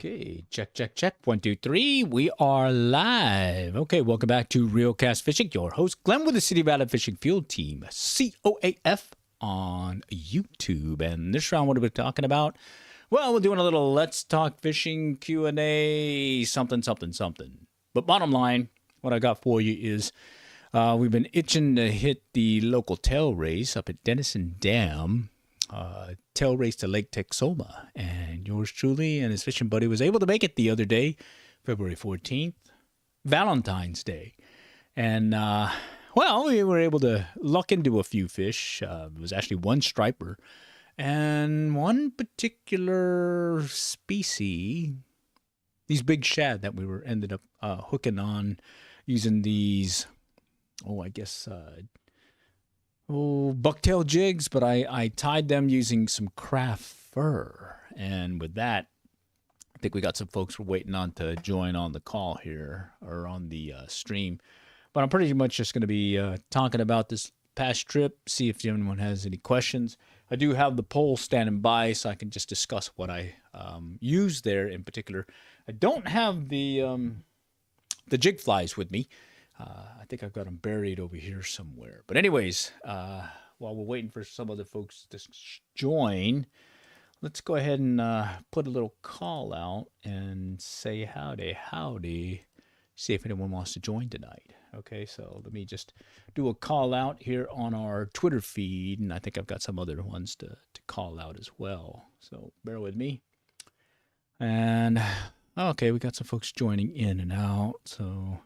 Okay, check, check, check. 1, 2, 3. We are live. Okay, welcome back to Real Cast Fishing. Your host, Glenn, with the City Valley Fishing Field Team, COAF, on YouTube. And this round, what are we talking about? Well, we're doing a little Let's Talk Fishing Q&A, something. But bottom line, what I got for you is we've been itching to hit the local tail race up at Denison Dam. Tail race to Lake Texoma, and yours truly and his fishing buddy was able to make it the other day, February 14th, Valentine's Day. And well, we were able to luck into a few fish. It was actually one striper and one particular species, these big shad that we were ended up hooking on using these, bucktail jigs, but I tied them using some craft fur. And with that, I think we got some folks we're waiting on to join on the call here or on the stream. But I'm pretty much just going to be talking about this past trip, see if anyone has any questions. I do have the poll standing by, so I can just discuss what I used there in particular. I don't have the jig flies with me. I think I've got them buried over here somewhere. But anyways, while we're waiting for some other folks to join, let's go ahead and put a little call out and say howdy, see if anyone wants to join tonight. Okay, so let me just do a call out here on our Twitter feed, and I think I've got some other ones to call out as well. So bear with me. And, okay, we got some folks joining in and out, so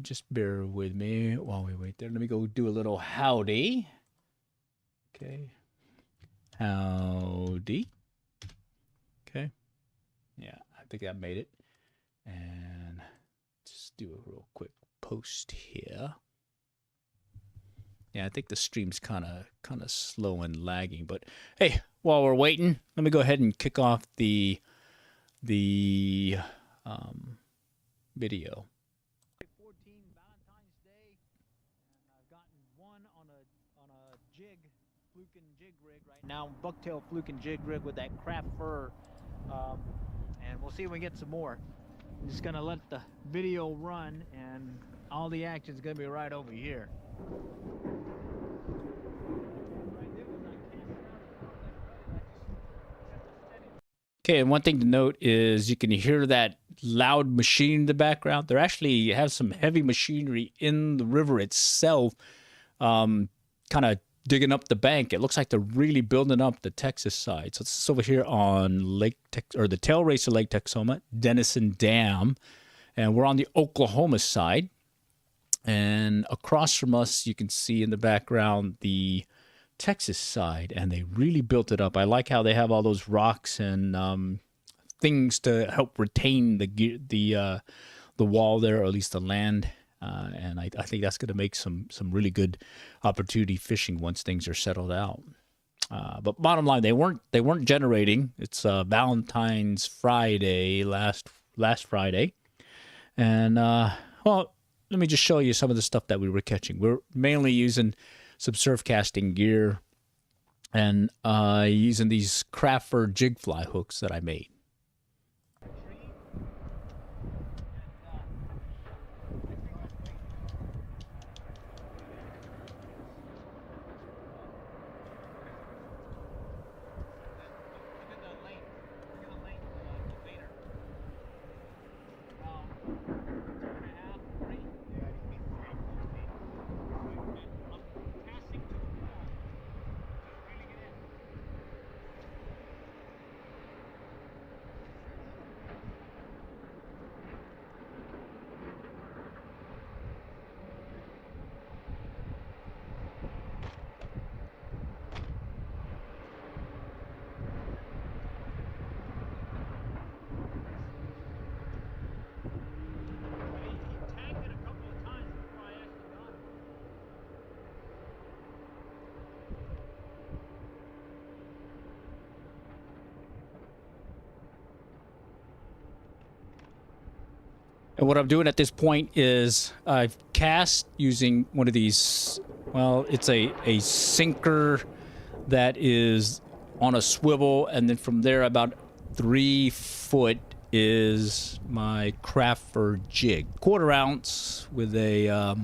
just bear with me while we wait there. Let me go do a little howdy. Okay. Howdy. Okay. Yeah, I think I made it. And just do a real quick post here. Yeah, I think the stream's kind of slow and lagging. But hey, while we're waiting, let me go ahead and kick off the video. Now bucktail fluke and jig rig with that craft fur, and we'll see if we get some more. I'm just gonna let the video run, and all the action's gonna be right over here. Okay, and one thing to note is you can hear that loud machine in the background. They actually have some heavy machinery in the river itself, kind of digging up the bank. It looks like they're really building up the Texas side. So this is over here on the tail race of Lake Texoma, Denison Dam, and we're on the Oklahoma side. And across from us, you can see in the background the Texas side, and they really built it up. I like how they have all those rocks and things to help retain the wall there, or at least the land. And I think that's going to make some really good opportunity fishing once things are settled out. But bottom line, they weren't generating. It's Valentine's Friday, last Friday, and well, let me just show you some of the stuff that we were catching. We're mainly using some surf casting gear and using these craft fur jig fly hooks that I made. And what I'm doing at this point is I've cast using one of these, well, it's a sinker that is on a swivel, and then from there about 3 foot is my craft fur jig, 1/4 ounce with a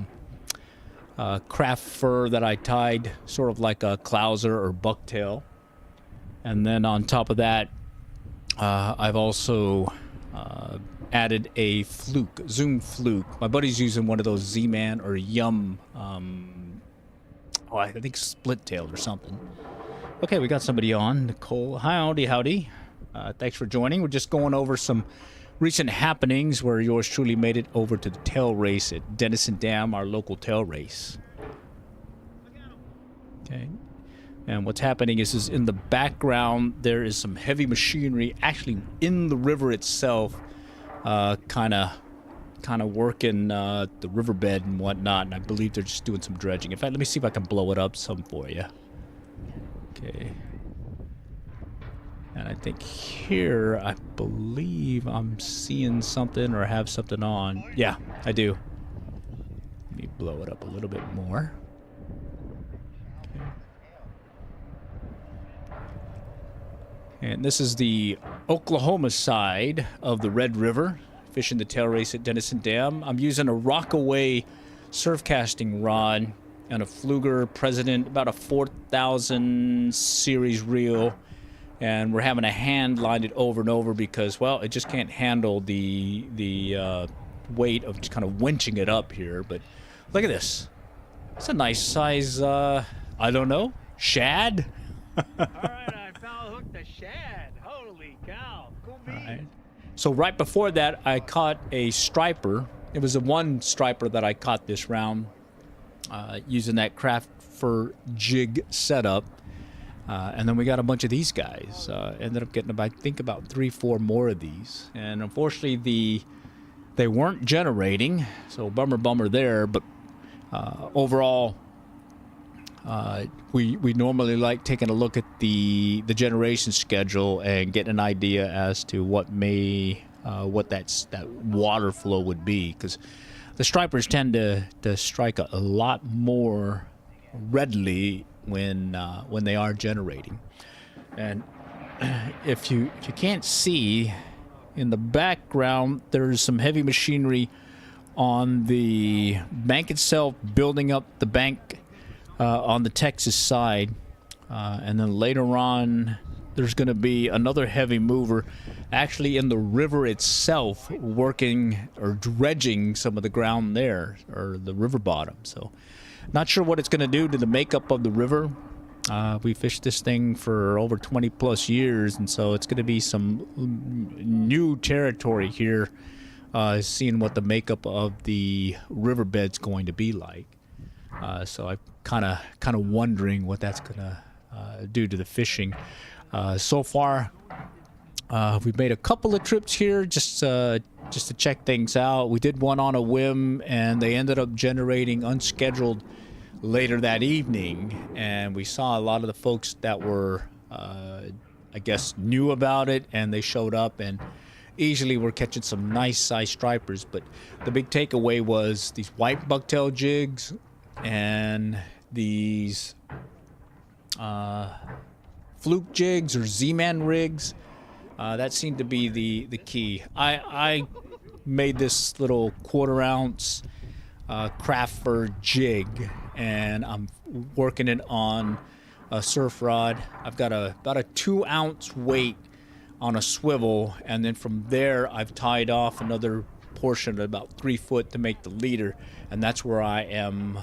craft fur that I tied sort of like a clouser or bucktail. And then on top of that, I've also added a fluke, Zoom fluke. My buddy's using one of those Z-Man or Yum, I think split tail or something. Okay, we got somebody on. Nicole. Howdy, howdy. Thanks for joining. We're just going over some recent happenings where yours truly made it over to the tail race at Denison Dam, our local tail race. Okay. And what's happening is in the background, there is some heavy machinery actually in the river itself, kind of working the riverbed and whatnot. And I believe they're just doing some dredging. In fact, let me see if I can blow it up some for you. Okay. And I think here, I believe I'm seeing something or have something on. Yeah, I do. Let me blow it up a little bit more. Okay. And this is the Oklahoma side of the Red River, fishing the tail race at Denison Dam. I'm using a Rockaway surf casting rod and a Fluger President, about a 4,000 series reel. And we're having a hand line it over and over because, well, it just can't handle the weight of just kind of winching it up here. But look at this. It's a nice size, I don't know, shad? All right, I foul hooked a shad. Holy cow. Cool beans. Right. So right before that, I caught a striper. It was the one striper that I caught this round using that craft fur jig setup. And then we got a bunch of these guys. Ended up getting, I think, about 3-4 more of these. And unfortunately, they weren't generating, so bummer there. But overall, we normally like taking a look at the generation schedule and getting an idea as to what that water flow would be, because the stripers tend to strike a lot more readily when they are generating. And if you can't see, in the background there's some heavy machinery on the bank itself, building up the bank on the Texas side, and then later on there's going to be another heavy mover actually in the river itself, working or dredging some of the ground there, or the river bottom. So not sure what it's going to do to the makeup of the river. We fished this thing for over 20 plus years, and so it's going to be some new territory here, seeing what the makeup of the riverbed's going to be like. So I'm kind of wondering what that's going to do to the fishing. So far, we've made a couple of trips here just to check things out. We did one on a whim, and they ended up generating unscheduled later that evening, and we saw a lot of the folks that were, I guess, knew about it, and they showed up, and easily we're catching some nice size stripers. But the big takeaway was these white bucktail jigs and these fluke jigs or Z-Man rigs. That seemed to be the key. I made this little 1/4 ounce craft fur jig, and I'm working it on a surf rod. I've got about a 2 ounce weight on a swivel, and then from there I've tied off another portion of about 3 foot to make the leader, and that's where I am,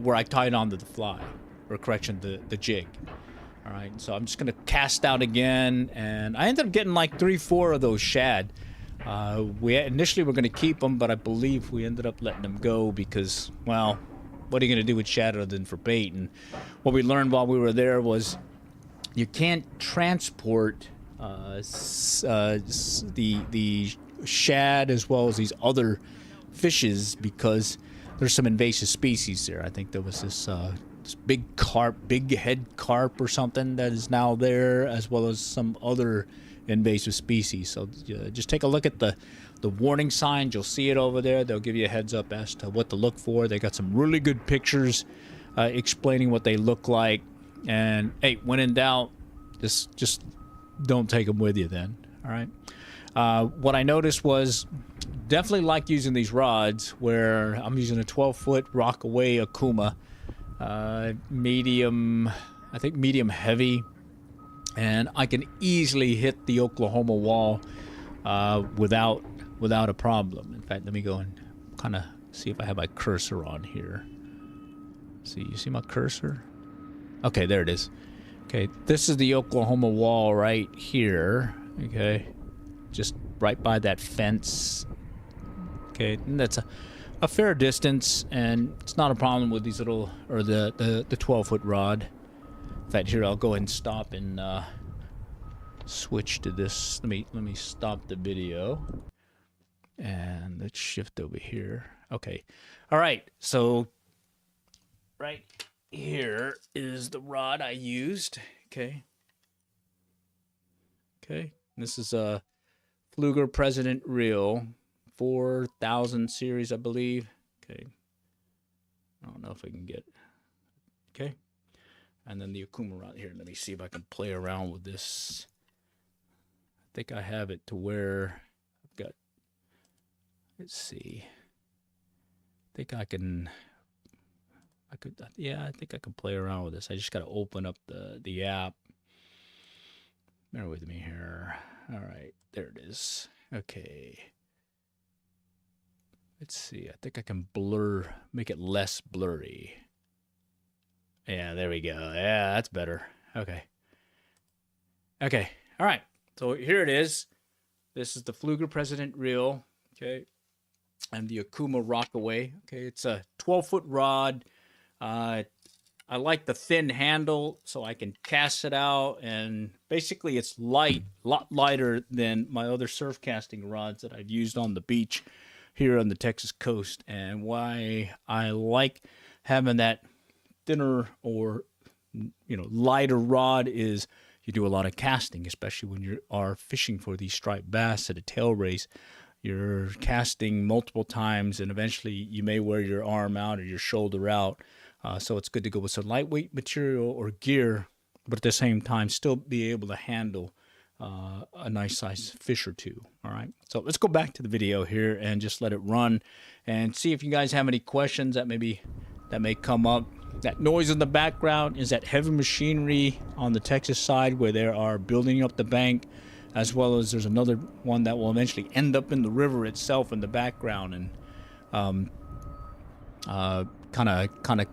where I tied onto the fly, or correction, the jig. All right, so I'm just gonna cast out again, and I ended up getting like 3-4 of those shad. We initially were gonna keep them, but I believe we ended up letting them go because, well, what are you gonna do with shad other than for bait? And what we learned while we were there was you can't transport the shad as well as these other fishes because there's some invasive species there. I think there was this big carp, big head carp or something that is now there, as well as some other invasive species. So just take a look at the warning signs. You'll see it over there. They'll give you a heads up as to what to look for. They got some really good pictures explaining what they look like. And hey, when in doubt, just don't take them with you then. All right. What I noticed was definitely like using these rods where I'm using a 12-foot Rockaway Akuma, medium, I think medium heavy, and I can easily hit the Oklahoma wall without a problem. In fact, let me go and kind of see if I have my cursor on here. See, you see my cursor? Okay, there it is. Okay, this is the Oklahoma wall right here. Okay, just right by that fence. Okay, and that's a fair distance, and it's not a problem with these little, or the 12-foot rod. In fact, here I'll go ahead and stop and switch to this. Let me stop the video, and let's shift over here. Okay, all right. So right here is the rod I used. Okay. Okay. This is a Pflueger President Reel 4000 series, I believe. Okay. I don't know if I can get. Okay. And then the Akuma rod here. Let me see if I can play around with this. I think I have it to where I've got. Let's see. I think I can. Yeah, I think I can play around with this. I just got to open up the app. Bear with me here. All right, there it is. Okay. Let's see. I think I can make it less blurry. Yeah, there we go. Yeah, that's better. Okay. Okay. All right. So here it is. This is the Pflueger President Reel. Okay. And the Akuma Rockaway. Okay. It's a 12-foot rod. I like the thin handle so I can cast it out, and basically it's light, a lot lighter than my other surf casting rods that I've used on the beach here on the Texas coast. And why I like having that thinner or lighter rod is you do a lot of casting, especially when you are fishing for these striped bass at a tail race. You're casting multiple times, and eventually you may wear your arm out or your shoulder out. So it's good to go with some lightweight material or gear, but at the same time still be able to handle a nice size fish or two. All right. So let's go back to the video here and just let it run and see if you guys have any questions that may come up. That noise in the background is that heavy machinery on the Texas side where they are building up the bank, as well as there's another one that will eventually end up in the river itself in the background, and kind of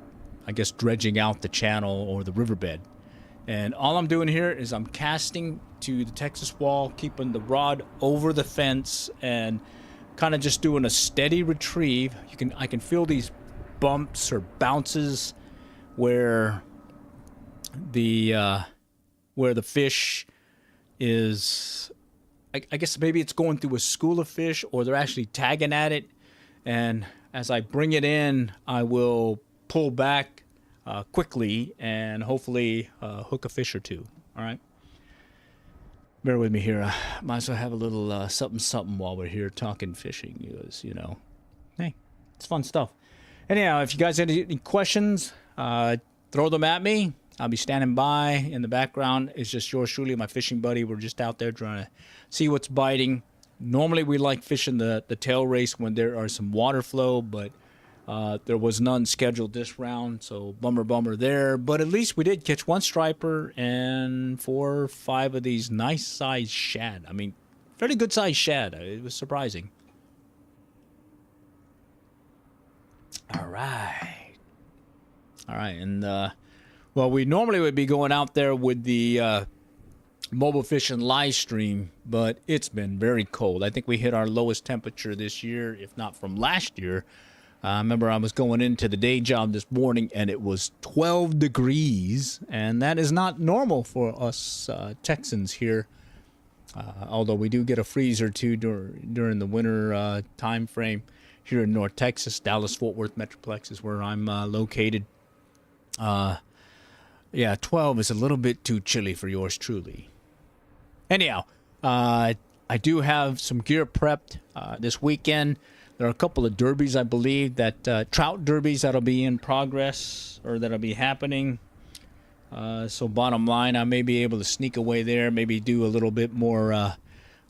I guess dredging out the channel or the riverbed. And all I'm doing here is I'm casting to the Texas wall, keeping the rod over the fence, and kind of just doing a steady retrieve. I can feel these bumps or bounces where the fish is, I guess maybe it's going through a school of fish, or they're actually tagging at it. And as I bring it in, I will pull back quickly and hopefully hook a fish or two. All right. Bear with me here. Might as well have a little something while we're here talking fishing. Because, hey, it's fun stuff. Anyhow, if you guys have any questions, throw them at me. I'll be standing by. In the background is just yours truly, my fishing buddy. We're just out there trying to see what's biting. Normally we like fishing the tail race when there are some water flow, but there was none scheduled this round, so bummer there. But at least we did catch one striper and 4 or 5 of these nice sized shad. I mean, fairly good sized shad. It was surprising. All right, and well, we normally would be going out there with the mobile fishing live stream, but it's been very cold. I think we hit our lowest temperature this year, if not from last year. I remember I was going into the day job this morning, and it was 12 degrees, and that is not normal for us Texans here. Although we do get a freeze or two during the winter time frame here in North Texas. Dallas-Fort Worth Metroplex is where I'm located. Yeah, 12 is a little bit too chilly for yours truly. Anyhow, I do have some gear prepped this weekend. There are a couple of derbies, I believe, that trout derbies that'll be in progress or that'll be happening. So bottom line, I may be able to sneak away there, maybe do a little bit more,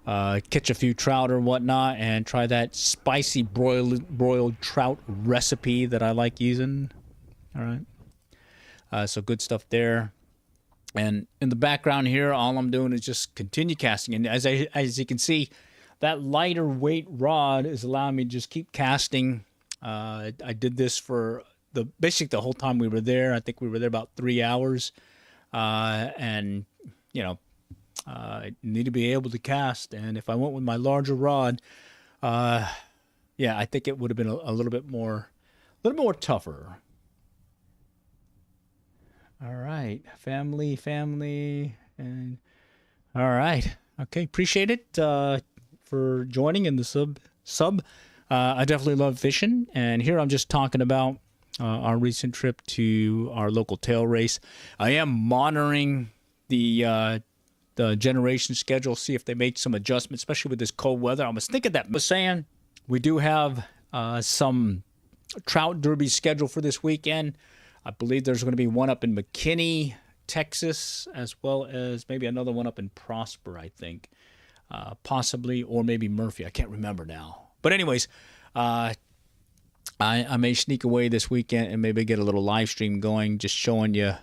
catch a few trout or whatnot, and try that spicy broiled trout recipe that I like using. All right. So good stuff there. And in the background here, all I'm doing is just continue casting. And as you can see, that lighter weight rod is allowing me to just keep casting. I did this for basically the whole time we were there. I think we were there about 3 hours. And, I need to be able to cast. And if I went with my larger rod, I think it would have been a little bit more tougher. All right, family, and all right. Okay, appreciate it for joining in the sub. I definitely love fishing, and here I'm just talking about our recent trip to our local tail race. I am monitoring the generation schedule, see if they make some adjustments, especially with this cold weather. I was thinking that was saying we do have some trout derby scheduled for this weekend. I believe there's going to be one up in McKinney, Texas, as well as maybe another one up in Prosper, I think. Possibly, or maybe Murphy. I can't remember now. But anyways, I may sneak away this weekend and maybe get a little live stream going, just showing you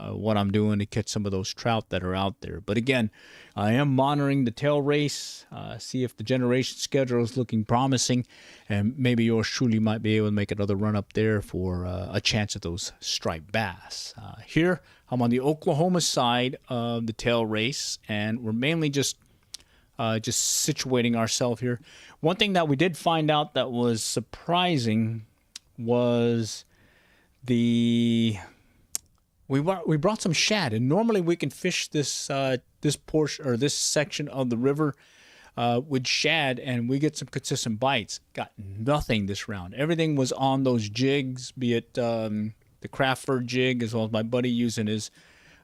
what I'm doing to catch some of those trout that are out there. But again, I am monitoring the tail race, see if the generation schedule is looking promising, and maybe yours truly might be able to make another run up there for a chance at those striped bass. Here, I'm on the Oklahoma side of the tail race, and we're mainly just situating ourselves here. One thing that we did find out that was surprising was we brought some shad, and normally we can fish this portion or this section of the river with shad, and we get some consistent bites. Got nothing this round. Everything was on those jigs, be it the craft fur jig, as well as my buddy using his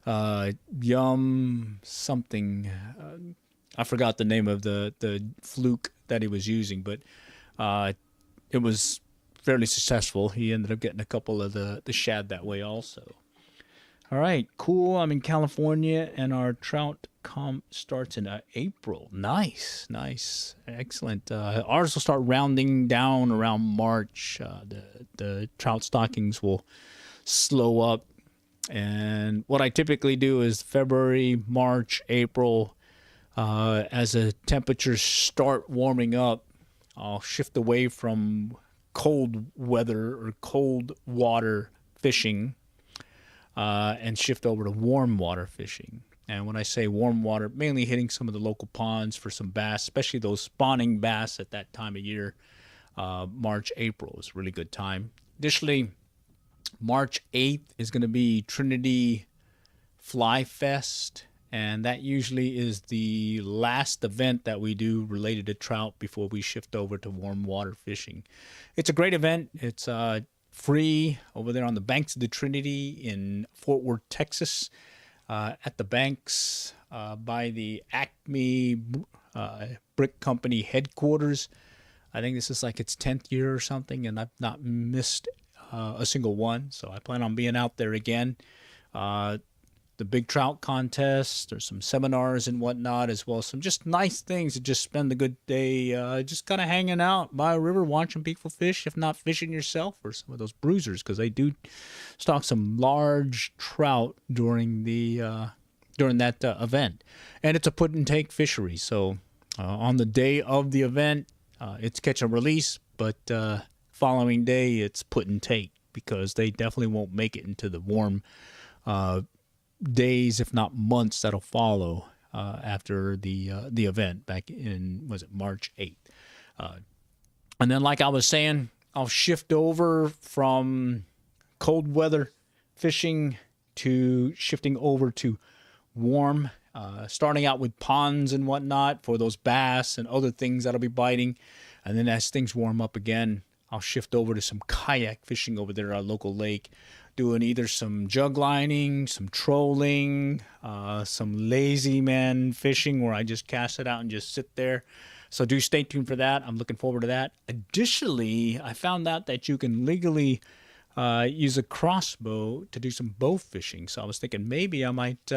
Yum something. I forgot the name of the fluke that he was using, but it was fairly successful. He ended up getting a couple of the shad that way also. All right, cool. I'm in California, and our trout comp starts in April. Nice. Excellent. Ours will start rounding down around March. The trout stockings will slow up. And what I typically do is February, March, April, as the temperatures start warming up, I'll shift away from cold weather or cold water fishing and shift over to warm water fishing. And when I say warm water, mainly hitting some of the local ponds for some bass, especially those spawning bass at that time of year. March, April is a really good time. Additionally, March 8th is going to be Trinity Fly Fest, and that usually is the last event that we do related to trout before we shift over to warm water fishing. It's a great event. It's free over there on the banks of the Trinity in Fort Worth, Texas, at the banks by the Acme Brick Company headquarters. I think this is like its 10th year or something, and I've not missed a single one, so I plan on being out there again. The big trout contest, there's some seminars and whatnot, as well as some just nice things to just spend a good day just kind of hanging out by a river, watching people fish, if not fishing yourself, or some of those bruisers, because they do stock some large trout during that event. And it's a put and take fishery, so on the day of the event, it's catch and release, but following day it's put and take, because they definitely won't make it into the warm days, if not months, that'll follow after the event back in, was it March 8th? And then, like I was saying, I'll shift over from cold weather fishing to shifting over to warm, starting out with ponds and whatnot for those bass and other things that'll be biting. And then as things warm up again, I'll shift over to some kayak fishing over there at our local lake, doing either some jug lining, some trolling, some lazy man fishing where I just cast it out and just sit there. So do stay tuned for that. I'm looking forward to that. Additionally, I found out that you can legally use a crossbow to do some bow fishing. So I was thinking maybe I might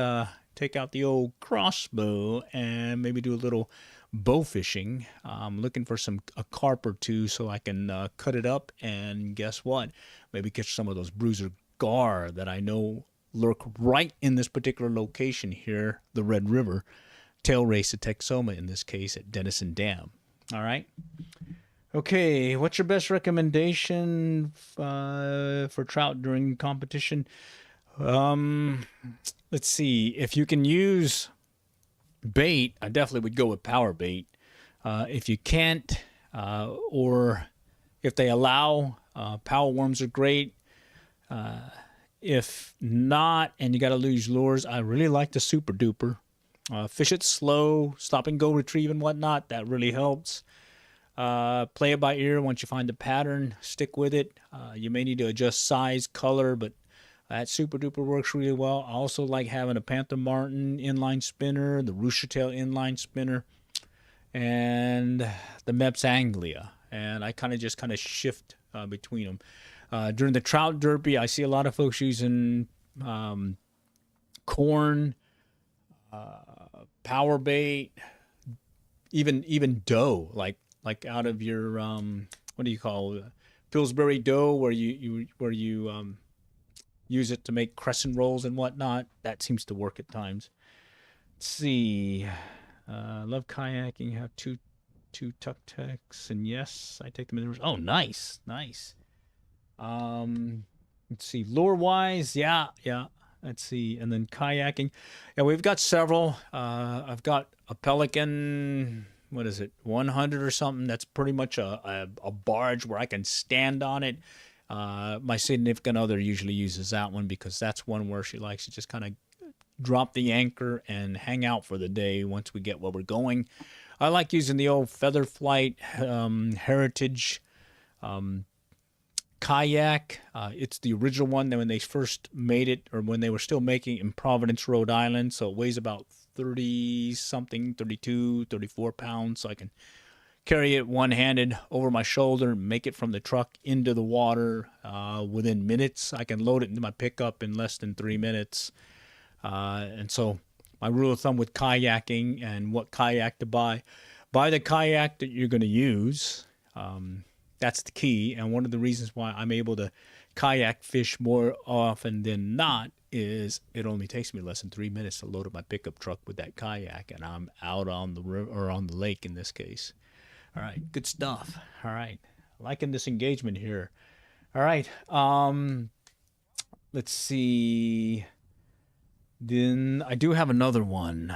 take out the old crossbow and maybe do a little bow fishing. I'm looking for a carp or two so I can cut it up and guess what? Maybe catch some of those bruiser gar that I know lurk right in this particular location here, the Red River, tail race at Texoma in this case at Denison Dam. All right. Okay, what's your best recommendation for trout during competition? Let's see. If you can use bait, I definitely would go with power bait. If you can't, or if they allow, power worms are great. If not, and you got to use lures, I really like the Super Duper. Fish it slow, stop and go retrieve and whatnot. That really helps. Play it by ear. Once you find the pattern, stick with it. You may need to adjust size, color, but that Super Duper works really well. I also like having a Panther Martin inline spinner, the Rooster Tail inline spinner, and the Mepps Anglia. And I kind of shift between them. During the trout derby, I see a lot of folks using corn, power bait, even dough, like out of your what do you call it? Pillsbury dough, where you use it to make crescent rolls and whatnot. That seems to work at times. Let's see. Love kayaking. Have two tuck techs, and yes, I take them in the. Oh, nice. Let's see. Lure wise, yeah. Let's see, and then kayaking. Yeah, we've got several. I've got a Pelican. What is it? 100 or something. That's pretty much a barge where I can stand on it. My significant other usually uses that one because that's one where she likes to just kind of drop the anchor and hang out for the day once we get where we're going. I like using the old Feather Flight Heritage kayak. It's the original one that when they first made it, or when they were still making it in Providence, Rhode Island. So it weighs about 30-something, 32, 34 pounds. So I can carry it one-handed over my shoulder, make it from the truck into the water within minutes. I can load it into my pickup in less than 3 minutes. And so my rule of thumb with kayaking and what kayak to buy the kayak that you're going to use. That's the key. And one of the reasons why I'm able to kayak fish more often than not is it only takes me less than 3 minutes to load up my pickup truck with that kayak, and I'm out on the river, or on the lake in this case. All right, good stuff. All right, liking this engagement here. All right, let's see. Then I do have another one.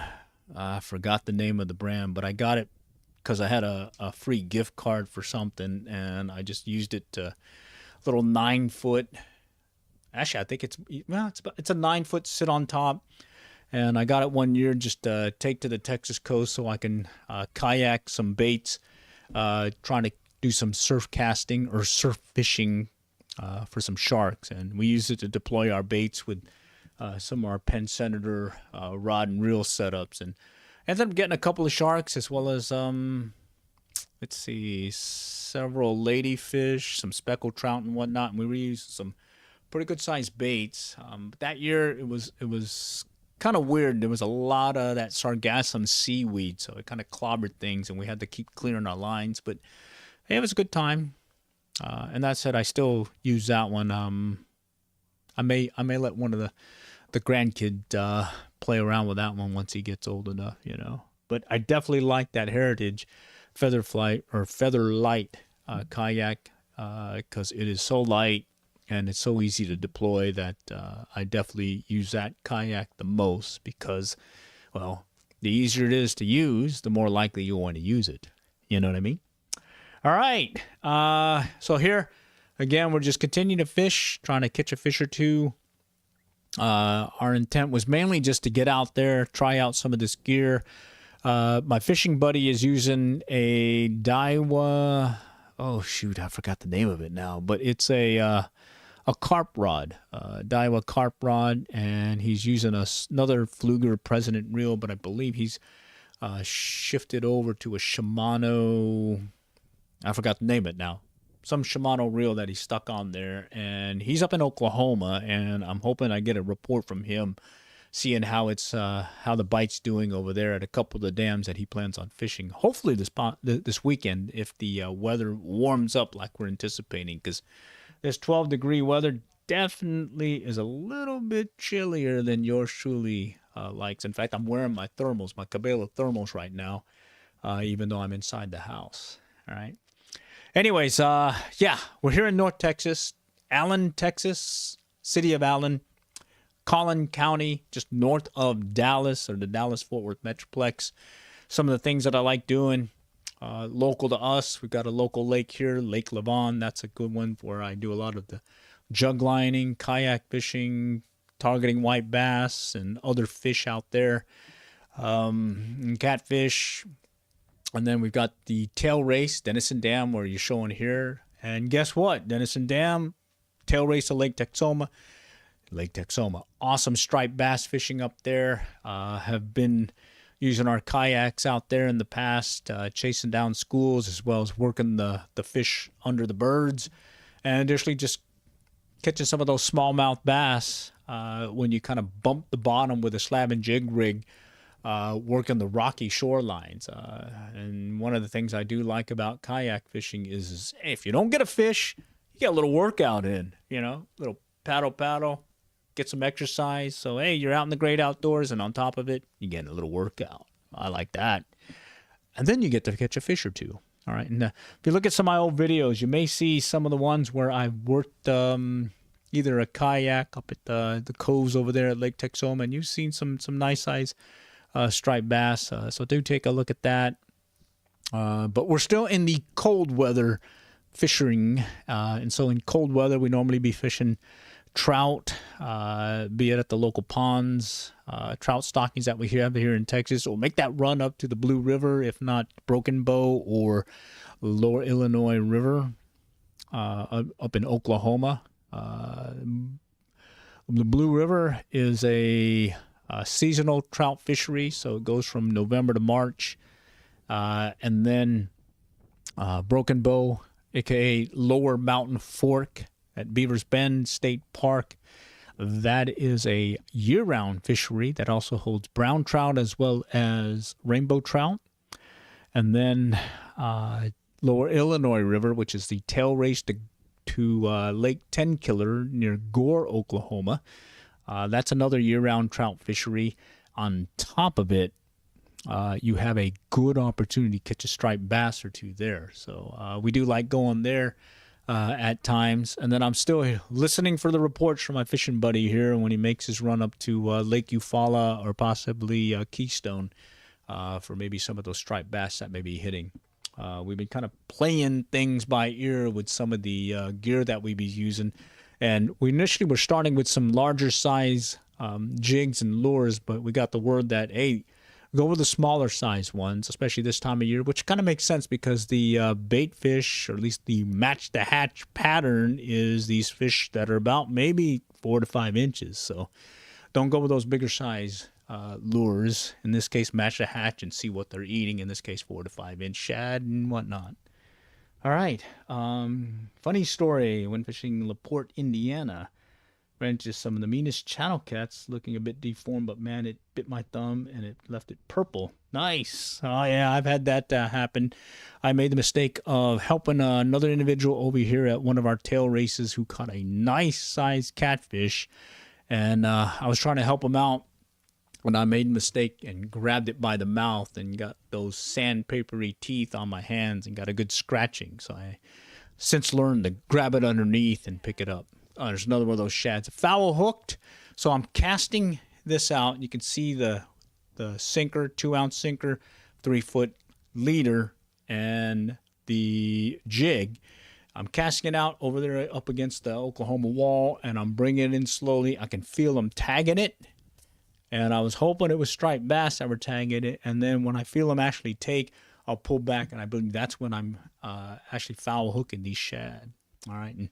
I forgot the name of the brand, but I got it because I had a free gift card for something, and I just used it to little 9-foot. Actually, I think it's a 9-foot sit on top, and I got it one year just to take to the Texas coast so I can kayak some baits, trying to do some surf casting or surf fishing for some sharks, and we use it to deploy our baits with some of our Penn Senator rod and reel setups, and ended up getting a couple of sharks as well as let's see, several ladyfish, some speckled trout and whatnot, and we were using some pretty good sized baits. But that year it was kind of weird. There was a lot of that sargassum seaweed, so it kind of clobbered things, and we had to keep clearing our lines. But hey, it was a good time. And that said, I still use that one. I may let one of the grandkid play around with that one once he gets old enough, you know. But I definitely like that Heritage Feather Flight or Feather Light kayak because it is so light and it's so easy to deploy that I definitely use that kayak the most because, well, the easier it is to use, the more likely you'll want to use it. You know what I mean? All right. So here, again, we're just continuing to fish, trying to catch a fish or two. Our intent was mainly just to get out there, try out some of this gear. My fishing buddy is using a Daiwa. Oh shoot, I forgot the name of it now, but it's a carp rod, Daiwa carp rod, and he's using another Pflueger President reel, but I believe he's shifted over to a Shimano. I forgot the name of it now. Shimano reel that he stuck on there, and he's up in Oklahoma, and I'm hoping I get a report from him, seeing how the bite's doing over there at a couple of the dams that he plans on fishing. Hopefully this weekend, if the weather warms up like we're anticipating, because this 12-degree weather definitely is a little bit chillier than yours truly likes. In fact, I'm wearing my thermals, my Cabela thermals right now, even though I'm inside the house. All right. Anyways, yeah, we're here in North Texas, Allen, Texas, city of Allen, Collin County, just north of Dallas, or the Dallas-Fort Worth Metroplex. Some of the things that I like doing, local to us, we've got a local lake here, Lake Lavon. That's a good one where I do a lot of the jug lining, kayak fishing, targeting white bass and other fish out there, and catfish. And then we've got the tail race, Denison Dam, where you're showing here. And guess what? Denison Dam, tail race to Lake Texoma. Lake Texoma, awesome striped bass fishing up there. Have been using our kayaks out there in the past, chasing down schools, as well as working the fish under the birds. And additionally, just catching some of those smallmouth bass when you kind of bump the bottom with a slab and jig rig, working the rocky shorelines. And one of the things I do like about kayak fishing is hey, if you don't get a fish, you get a little workout in, little paddle, get some exercise. So, hey, you're out in the great outdoors, and on top of it, you're getting a little workout. I like that. And then you get to catch a fish or two. All right. And if you look at some of my old videos, you may see some of the ones where I've worked either a kayak up at the coves over there at Lake Texoma, and you've seen some nice size striped bass. So do take a look at that. But we're still in the cold weather fishing. And so in cold weather, we normally be fishing trout, be it at the local ponds, trout stockings that we have here in Texas. We'll make that run up to the Blue River, if not Broken Bow or Lower Illinois River, up in Oklahoma. The Blue River is a seasonal trout fishery, so it goes from November to March. And then Broken Bow, aka Lower Mountain Fork, at Beavers Bend State Park. That is a year-round fishery that also holds brown trout as well as rainbow trout. And then Lower Illinois River, which is the tail race to Lake Tenkiller near Gore, Oklahoma. That's another year-round trout fishery. On top of it, you have a good opportunity to catch a striped bass or two there. So we do like going there at times. And then I'm still listening for the reports from my fishing buddy here when he makes his run up to Lake Eufaula or possibly Keystone for maybe some of those striped bass that may be hitting. We've been kind of playing things by ear with some of the gear that we be using. And we initially were starting with some larger size jigs and lures, but we got the word that, hey, go with the smaller size ones, especially this time of year, which kind of makes sense because the bait fish, or at least the match the hatch pattern, is these fish that are about maybe 4 to 5 inches. So don't go with those bigger size lures. In this case, match the hatch and see what they're eating. In this case, 4 to 5 inch shad and whatnot. All right. Funny story. When fishing LaPorte, Indiana, ran into some of the meanest channel cats, looking a bit deformed, but man, it bit my thumb and it left it purple. Nice. Oh yeah, I've had that happen. I made the mistake of helping another individual over here at one of our tail races who caught a nice sized catfish, and I was trying to help him out when I made a mistake and grabbed it by the mouth and got those sandpapery teeth on my hands and got a good scratching. So I since learned to grab it underneath and pick it up. There's another one of those shads. Foul hooked. So I'm casting this out. You can see the sinker, 2-ounce sinker, 3-foot leader, and the jig. I'm casting it out over there up against the Oklahoma wall, and I'm bringing it in slowly. I can feel them tagging it. And I was hoping it was striped bass that were tagging it. And then when I feel them actually take, I'll pull back, and I believe that's when I'm actually foul hooking these shad. All right. And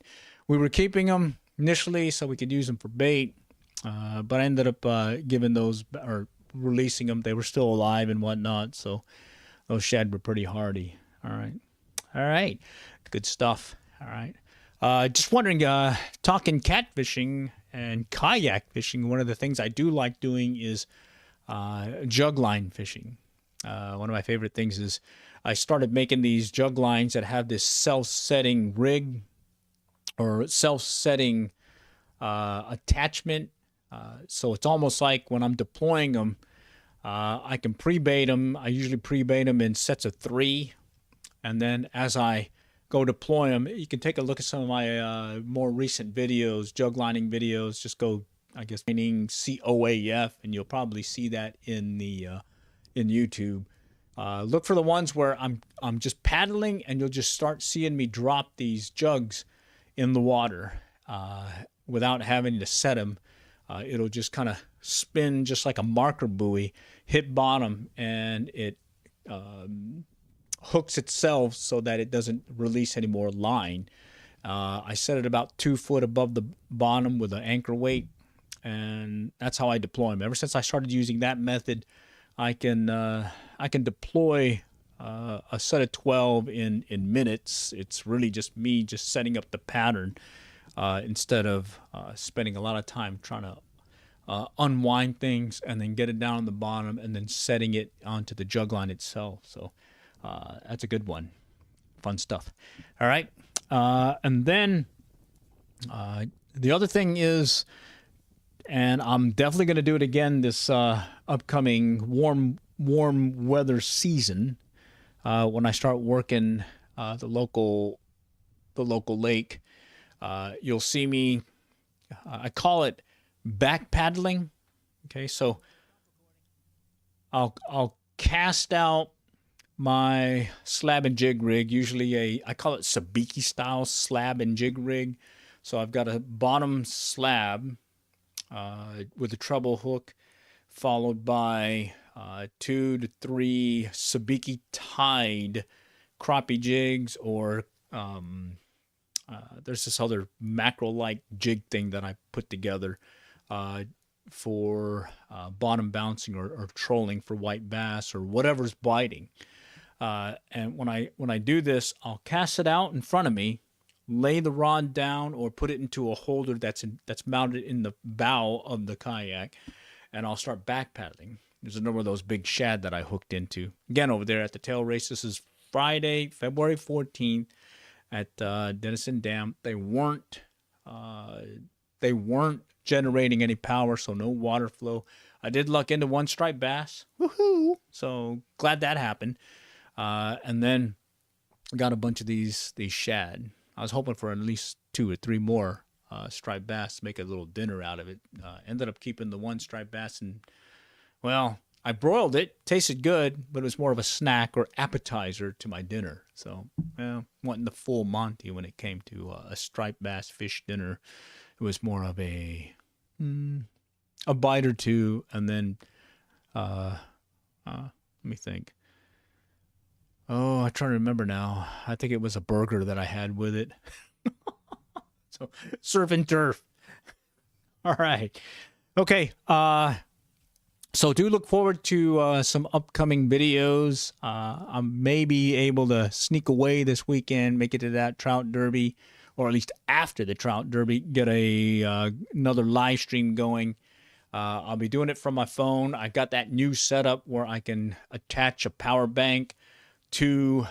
we were keeping them initially so we could use them for bait, but I ended up giving those or releasing them. They were still alive and whatnot, so those shad were pretty hardy. All right. Good stuff. All right. Just wondering, talking catfishing and kayak fishing, one of the things I do like doing is jug line fishing. One of my favorite things is I started making these jug lines that have this self-setting rig or self-setting attachment. So it's almost like when I'm deploying them, I can pre-bait them. I usually pre-bait them in sets of 3. And then as I go deploy them, you can take a look at some of my more recent videos, jug lining videos. Just go, I guess, meaning COAF, and you'll probably see that in the in YouTube. Look for the ones where I'm just paddling, and you'll just start seeing me drop these jugs in the water without having to set them. It'll just kind of spin just like a marker buoy, hit bottom, and it hooks itself so that it doesn't release any more line. I set it about 2 foot above the bottom with an anchor weight, and that's how I deploy them. Ever since I started using that method, I can deploy a set of 12 in minutes. It's really just me just setting up the pattern instead of spending a lot of time trying to unwind things and then get it down on the bottom and then setting it onto the jug line itself. So that's a good one. Fun stuff. All right. And then the other thing is, and I'm definitely going to do it again this upcoming warm weather season when I start working the local lake. You'll see me. I call it back paddling. Okay, so I'll cast out my slab and jig rig, usually I call it sabiki style slab and jig rig. So I've got a bottom slab with a treble hook, followed by 2 to 3 sabiki tied crappie jigs, or there's this other mackerel-like jig thing that I put together for bottom bouncing or trolling for white bass or whatever's biting. And when I do this, I'll cast it out in front of me, lay the rod down, or put it into a holder that's mounted in the bow of the kayak, and I'll start back paddling. There's a number of those big shad that I hooked into. Again, over there at the tail race. This is Friday, February 14th at Denison Dam. They weren't generating any power, so no water flow. I did luck into 1 striped bass. Woohoo! So glad that happened. And then got a bunch of these shad. I was hoping for at least 2 or 3 more striped bass to make a little dinner out of it. Ended up keeping the 1 striped bass, and well, I broiled it. Tasted good, but it was more of a snack or appetizer to my dinner. So, well, wasn't the full Monty when it came to a striped bass fish dinner. It was more of a bite or 2, and then let me think. Oh, I'm trying to remember now. I think it was a burger that I had with it. So, surf and turf. All right. Okay. So do look forward to some upcoming videos. I may be able to sneak away this weekend, make it to that trout derby, or at least after the trout derby, get another live stream going. I'll be doing it from my phone. I got that new setup where I can attach a power bank to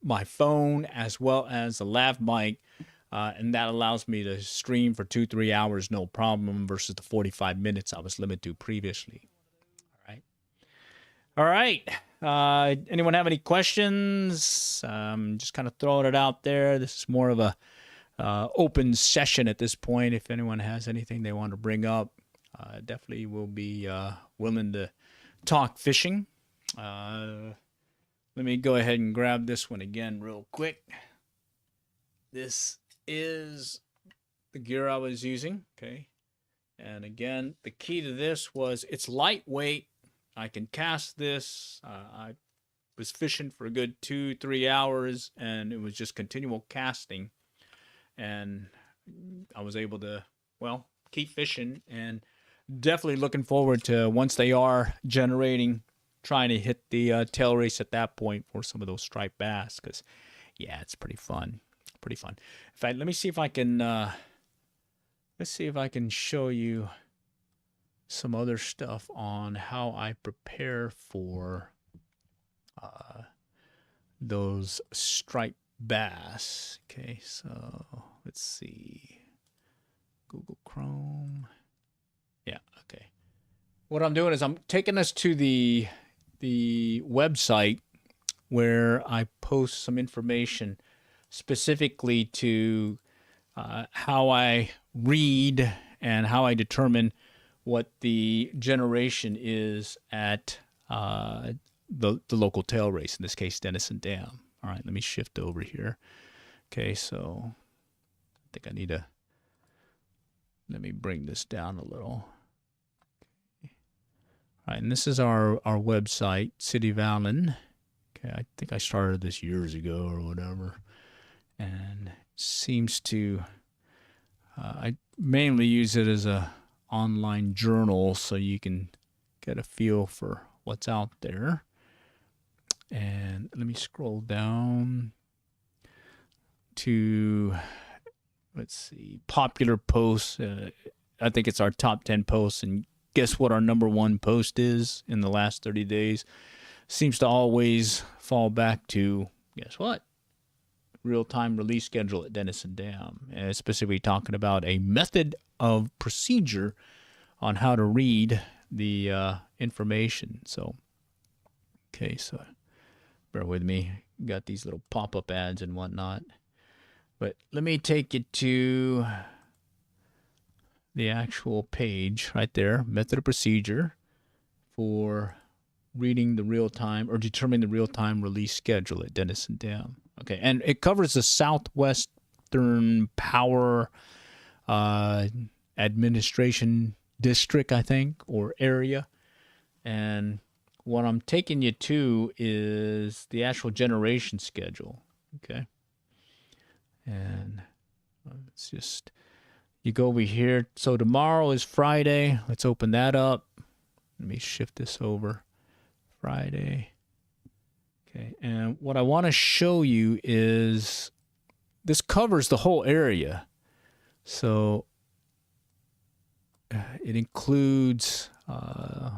my phone as well as a lav mic, and that allows me to stream for 2-3 hours no problem versus the 45 minutes I was limited to previously. All right. Anyone have any questions? Just kind of throwing it out there. This is more of a open session at this point. If anyone has anything they want to bring up, definitely will be willing to talk fishing. Let me go ahead and grab this one again real quick. This is the gear I was using, okay? And again, the key to this was it's lightweight. I can cast this. I was fishing for a good 2-3 hours, and it was just continual casting. And I was able to, well, keep fishing, and definitely looking forward to, once they are generating, trying to hit the tail race at that point for some of those striped bass, because, yeah, it's pretty fun. pretty fun. In fact, let me see if I can. Let's see if I can show you some other stuff on how I prepare for those striped bass. Okay, so let's see. Google Chrome. Yeah, okay. What I'm doing is I'm taking us to the website where I post some information specifically to how I read and how I determine what the generation is at the local tail race, in this case, Denison Dam. All right, let me shift over here. Okay, so I think I need to, let me bring this down a little. Okay. All right, and this is our website, City of Allen. Okay, I think I started this years ago or whatever. And seems to, I mainly use it as a online journal so you can get a feel for what's out there. And let me scroll down to, let's see, popular posts. I think it's our top 10 posts. And guess what our number one post is in the last 30 days? Seems to always fall back to, guess what? Real-time release schedule at Denison Dam. And specifically talking about a method of procedure on how to read the information. So, okay, so bear with me. Got these little pop-up ads and whatnot. But let me take you to the actual page right there, method of procedure for reading the real-time or determining the real-time release schedule at Denison Dam. Okay, and it covers the Southwestern Power Administration District, I think, or area. And what I'm taking you to is the actual generation schedule. Okay, and it's just, you go over here. So tomorrow is Friday. Let's open that up. Let me shift this over. Friday. Okay, and what I want to show you is this covers the whole area. So it includes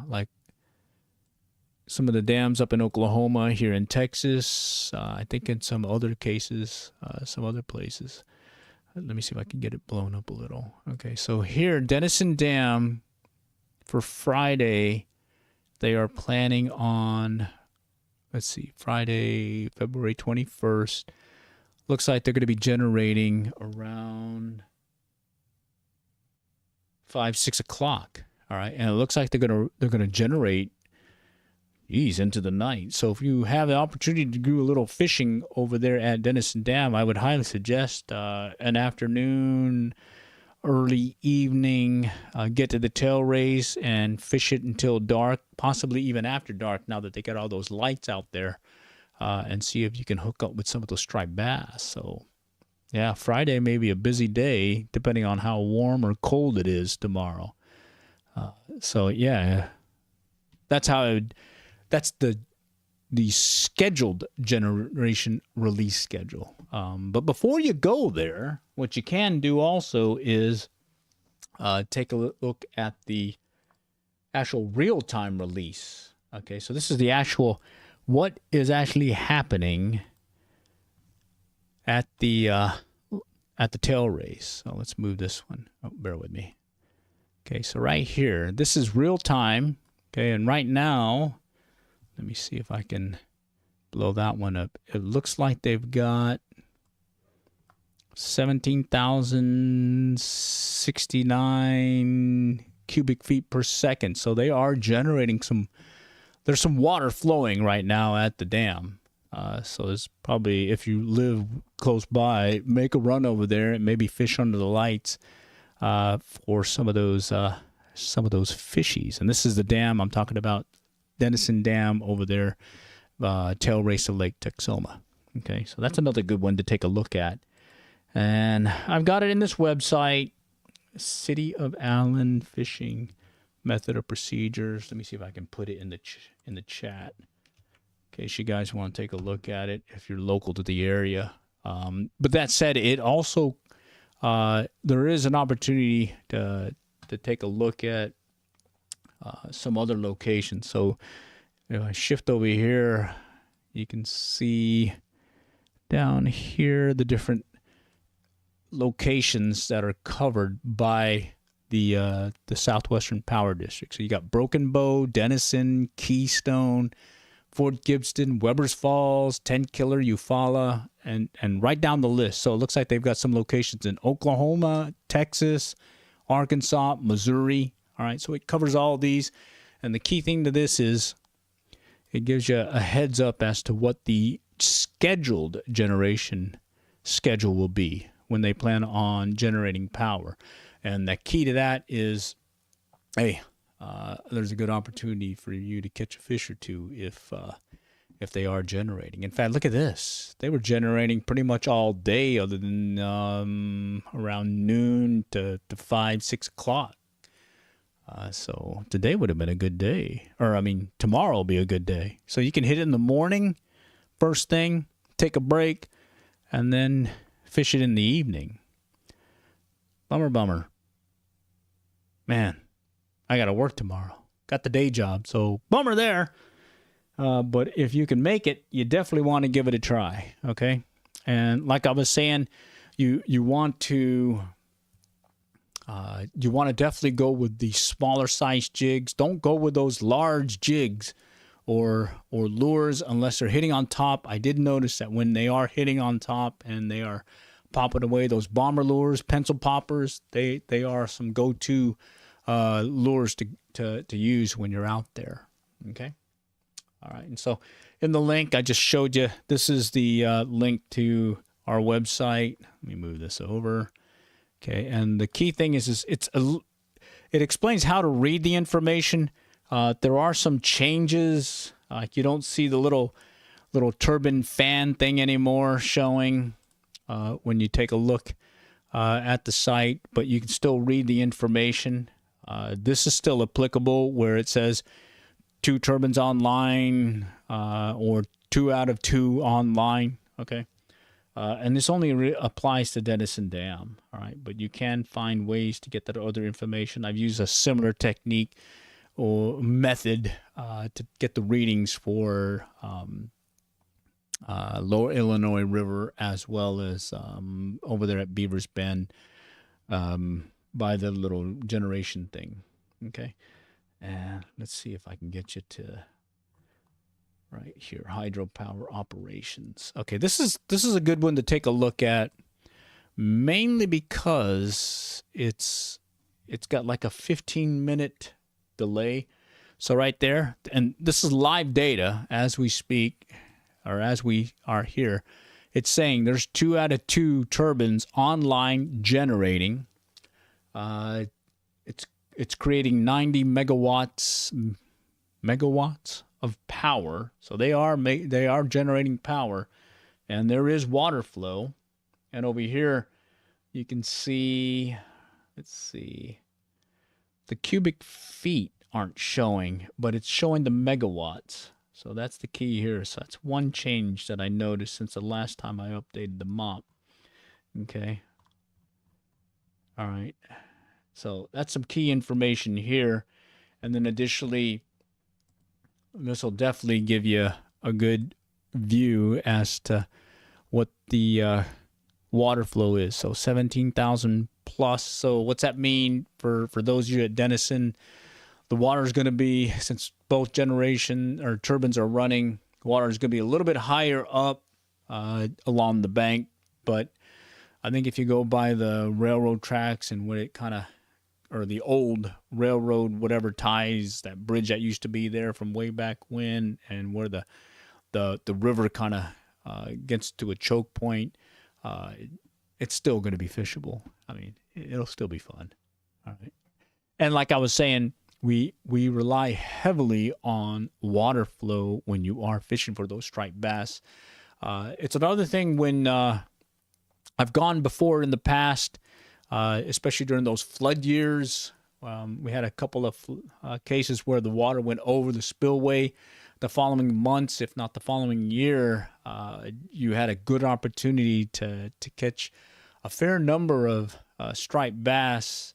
like some of the dams up in Oklahoma, here in Texas, I think in some other cases, some other places. Let me see if I can get it blown up a little. Okay, so here, Denison Dam, for Friday, they are planning on, let's see, Friday, February 21st. Looks like they're going to be generating around 5-6 o'clock. All right, and it looks like they're gonna generate, into the night. So if you have the opportunity to do a little fishing over there at Denison Dam, I would highly suggest an afternoon, early evening, get to the tail race and fish it until dark, possibly even after dark, now that they got all those lights out there, and see if you can hook up with some of those striped bass. So yeah, Friday may be a busy day depending on how warm or cold it is tomorrow. So yeah, that's how that's the scheduled generation release schedule. But before you go there, what you can do also is take a look at the actual real-time release. Okay, so this is the actual, what is actually happening at the tail race. So let's move this one. Oh, bear with me. Okay, so right here, this is real time. Okay, and right now, let me see if I can blow that one up. It looks like they've got 17,069 cubic feet per second. So they are generating there's some water flowing right now at the dam. So it's probably, if you live close by, make a run over there and maybe fish under the lights for some of those fishies. And this is the dam I'm talking about, Denison Dam over there, tail race of Lake Texoma. Okay, so that's another good one to take a look at. And I've got it in this website, City of Allen Fishing Method of Procedures. Let me see if I can put it in the chat. In case you guys want to take a look at it, if you're local to the area. But that said, it also there is an opportunity to take a look at some other locations. So if I shift over here, you can see down here the different locations that are covered by the Southwestern Power District. So you got Broken Bow, Denison, Keystone, Fort Gibson, Webbers Falls, Tenkiller, Eufaula, and right down the list. So it looks like they've got some locations in Oklahoma, Texas, Arkansas, Missouri. All right, so it covers all these. And the key thing to this is it gives you a heads up as to what the scheduled generation schedule will be when they plan on generating power. And the key to that is, hey, there's a good opportunity for you to catch a fish or two if they are generating. In fact, look at this. They were generating pretty much all day other than around noon to 5, 6 o'clock. So today would have been a good day. Or, I mean, tomorrow will be a good day. So you can hit it in the morning, first thing, take a break, and then fish it in the evening. Bummer. Man, I got to work tomorrow. Got the day job, so bummer there. But if you can make it, you definitely want to give it a try, okay? And like I was saying, you want to definitely go with the smaller size jigs. Don't go with those large jigs or lures unless they're hitting on top. I did notice that when they are hitting on top and they are popping away, those bomber lures, pencil poppers, they are some go-to lures to use when you're out there. Okay. All right. And so in the link I just showed you, this is the link to our website. Let me move this over. Okay. And the key thing is it explains how to read the information. There are some changes. You don't see the little turbine fan thing anymore showing when you take a look at the site, but you can still read the information. This is still applicable where it says 2 turbines online or 2 out of 2 online. Okay. And this only applies to Denison Dam. All right. But you can find ways to get that other information. I've used a similar technique or method to get the readings for Lower Illinois River as well as over there at Beavers Bend by the little generation thing. Okay. And let's see if I can get you to right here, hydropower operations. Okay, this is a good one to take a look at, mainly because it's got like a 15-minute delay. So right there, and this is live data as we speak, or as we are here. It's saying there's 2 out of 2 turbines online generating. It's creating 90 megawatts of power. So they are generating power, and there is water flow. And over here, you can see, let's see, the cubic feet aren't showing, but it's showing the megawatts. So that's the key here. So that's one change that I noticed since the last time I updated the mop. Okay. All right. So that's some key information here. And then additionally, this will definitely give you a good view as to what the water flow is. So 17,000 plus. So what's that mean for those of you at Denison? The water is going to be, since both generation or turbines are running, water is going to be a little bit higher up along the bank. But I think if you go by the railroad tracks and what it kind of, or the old railroad, whatever ties, that bridge that used to be there from way back when, and where the river kind of gets to a choke point, it's still going to be fishable. I mean, it'll still be fun. All right. And like I was saying, we rely heavily on water flow when you are fishing for those striped bass. It's another thing when I've gone before in the past, especially during those flood years. We had a couple of cases where the water went over the spillway. the following months, if not the following year, you had a good opportunity to catch a fair number of striped bass,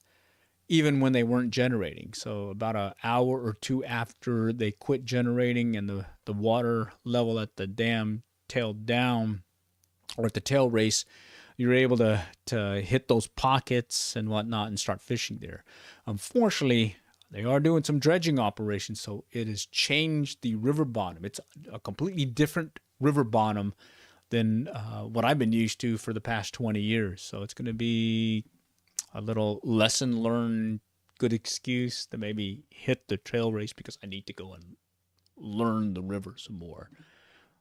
even when they weren't generating. So about an hour or two after they quit generating and the water level at the dam tailed down, or at the tail race, you're able to hit those pockets and whatnot and start fishing there. Unfortunately, they are doing some dredging operations, so it has changed the river bottom. It's a completely different river bottom than what I've been used to for the past 20 years. So it's going to be a little lesson learned, good excuse to maybe hit the trail race, because I need to go and learn the river some more.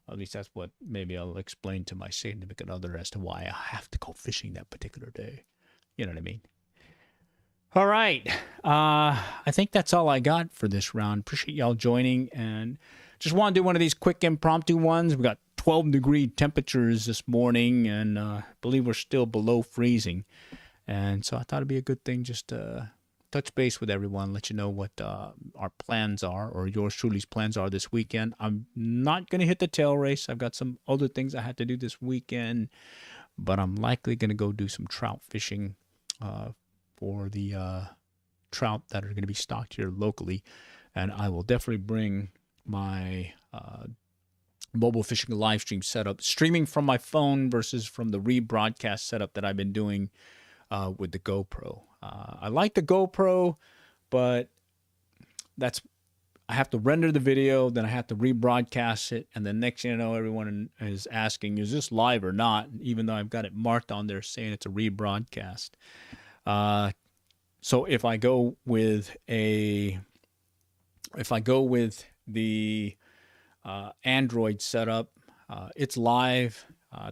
At least that's what maybe I'll explain to my significant other as to why I have to go fishing that particular day. You know what I mean? All right. I think that's all I got for this round. Appreciate y'all joining, and just want to do one of these quick impromptu ones. We got 12-degree temperatures this morning, and I believe we're still below freezing. And so I thought it'd be a good thing just to touch base with everyone, let you know what our plans are, or yours truly's plans are this weekend. I'm not going to hit the tail race. I've got some other things I had to do this weekend, but I'm likely going to go do some trout fishing for the trout that are going to be stocked here locally. And I will definitely bring my mobile fishing live stream setup, streaming from my phone versus from the rebroadcast setup that I've been doing with the GoPro. I like the GoPro, but I have to render the video, then I have to rebroadcast it, and then next thing you know, everyone is asking, is this live or not? Even though I've got it marked on there saying it's a rebroadcast. So if I go with the Android setup, it's live.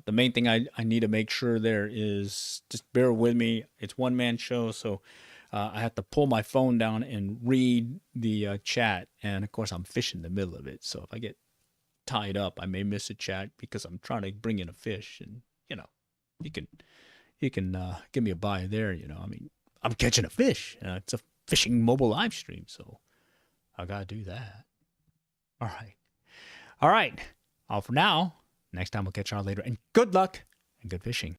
The main thing I need to make sure there is, just bear with me, it's one-man show, so I have to pull my phone down and read the chat, and of course I'm fishing in the middle of it, so if I get tied up, I may miss a chat because I'm trying to bring in a fish, and you can give me a buy there. I mean, I'm catching a fish. It's a fishing mobile live stream, so I gotta do that. All right. All for now. Next time we'll catch y'all later, and good luck and good fishing.